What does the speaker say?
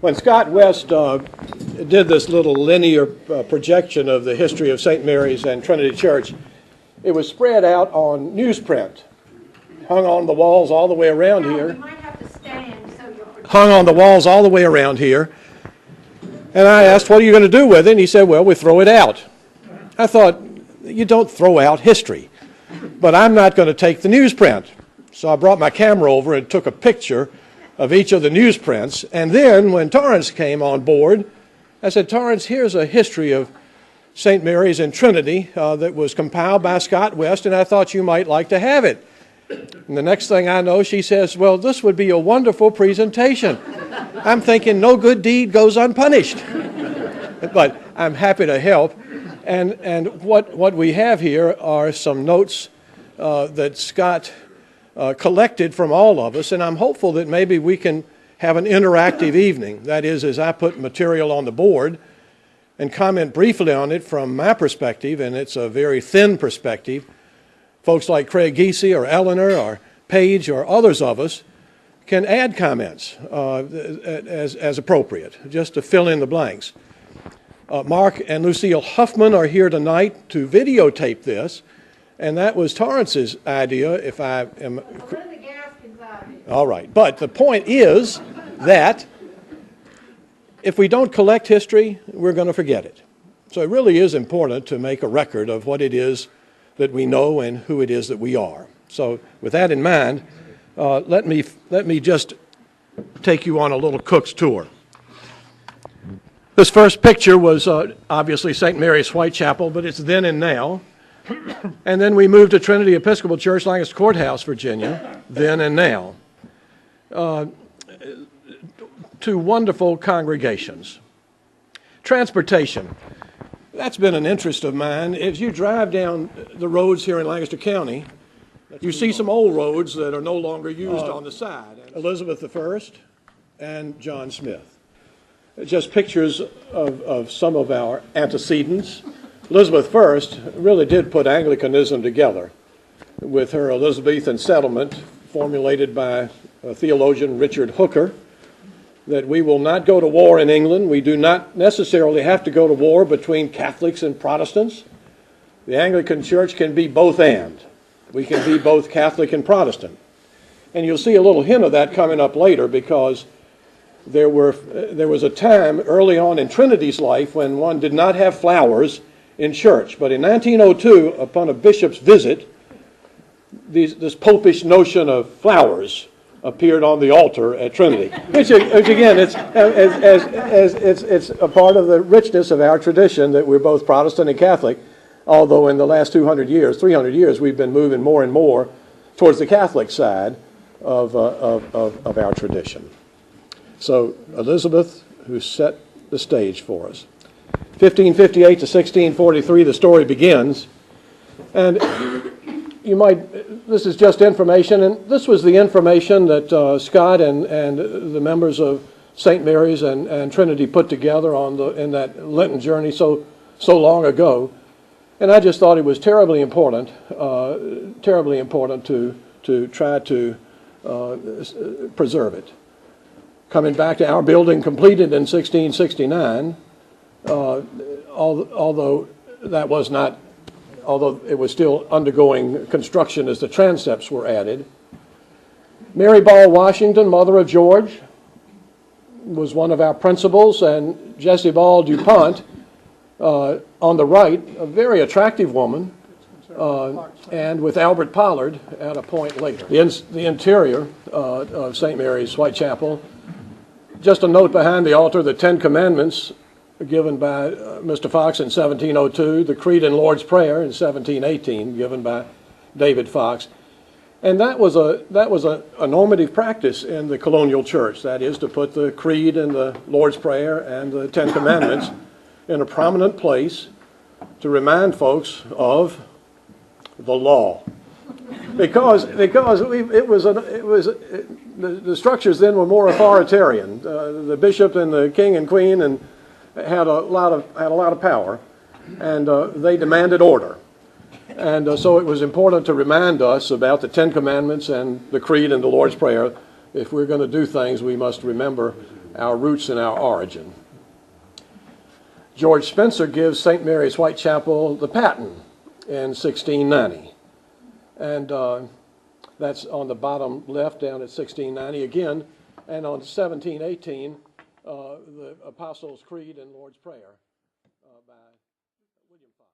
When Scott West did this little linear projection of the history of St. Mary's and Trinity Church, it was spread out on newsprint, hung on the walls all the way around here. You might have to stand so you're Hung on the walls all the way around here. And I asked, what are you going to do with it? And he said, well, we throw it out. I thought, you don't throw out history. But I'm not going to take the newsprint. So I brought my camera over and took a picture of each of the newsprints. And then when Torrance came on board, I said, Torrance, here's a history of St. Mary's and Trinity that was compiled by Scott West, and I thought you might like to have it. And the next thing I know, she says, well, this would be a wonderful presentation. I'm thinking no good deed goes unpunished. But I'm happy to help. And what we have here are some notes that Scott collected from all of us, and I'm hopeful that maybe we can have an interactive evening. That is, as I put material on the board and comment briefly on it from my perspective, and it's a very thin perspective, folks like Craig Giese or Eleanor or Paige or others of us can add comments as appropriate, just to fill in the blanks. Mark and Lucille Huffman are here tonight to videotape this, and that was Torrance's idea, if I am... All right, but the point is that if we don't collect history, we're going to forget it. So it really is important to make a record of what it is that we know and who it is that we are. So with that in mind, let me just take you on a little Cook's tour. This first picture was obviously St. Mary's Whitechapel, but it's then and now. And then we moved to Trinity Episcopal Church, Lancaster Courthouse, Virginia, then and now. Two wonderful congregations. Transportation. That's been an interest of mine. As you drive down the roads here in Lancaster County, you see some old roads that are no longer used on the side. Elizabeth I and John Smith. Just pictures of some of our antecedents. Elizabeth I really did put Anglicanism together with her Elizabethan settlement formulated by theologian Richard Hooker, that we will not go to war in England. We do not necessarily have to go to war between Catholics and Protestants. The Anglican Church can be both and. We can be both Catholic and Protestant. And you'll see a little hint of that coming up later, because there was a time early on in Trinity's life when one did not have flowers in church. But in 1902, upon a bishop's visit, this popish notion of flowers appeared on the altar at Trinity, which again, it's a part of the richness of our tradition that we're both Protestant and Catholic, although in the last 300 years, we've been moving more and more towards the Catholic side of our tradition. So Elizabeth, who set the stage for us. 1558 to 1643, the story begins, and this is just information, and this was the information that Scott and the members of St. Mary's and Trinity put together in that Lenten journey so long ago, and I just thought it was terribly important to try to preserve it. Coming back to our building completed in 1669, although it was still undergoing construction as the transepts were added. Mary Ball Washington, mother of George, was one of our principals, and Jessie Ball DuPont, on the right, a very attractive woman, and with Albert Pollard at a point later. The interior of St. Mary's Whitechapel, just a note behind the altar, the Ten Commandments given by Mr. Fox in 1702, the Creed and Lord's Prayer in 1718, given by David Fox. And that was a normative practice in the colonial church, that is, to put the Creed and the Lord's Prayer and the Ten Commandments in a prominent place to remind folks of the law. Because the structures then were more authoritarian. The bishop and the king and queen and had a lot of power, and they demanded order. And so it was important to remind us about the Ten Commandments and the Creed and the Lord's Prayer if we're going to do things, we must remember our roots and our origin. George Spencer gives St. Mary's Whitechapel the patent in 1690. And that's on the bottom left down at 1690 again. And on 1718, the Apostles' Creed and Lord's Prayer by William Fox.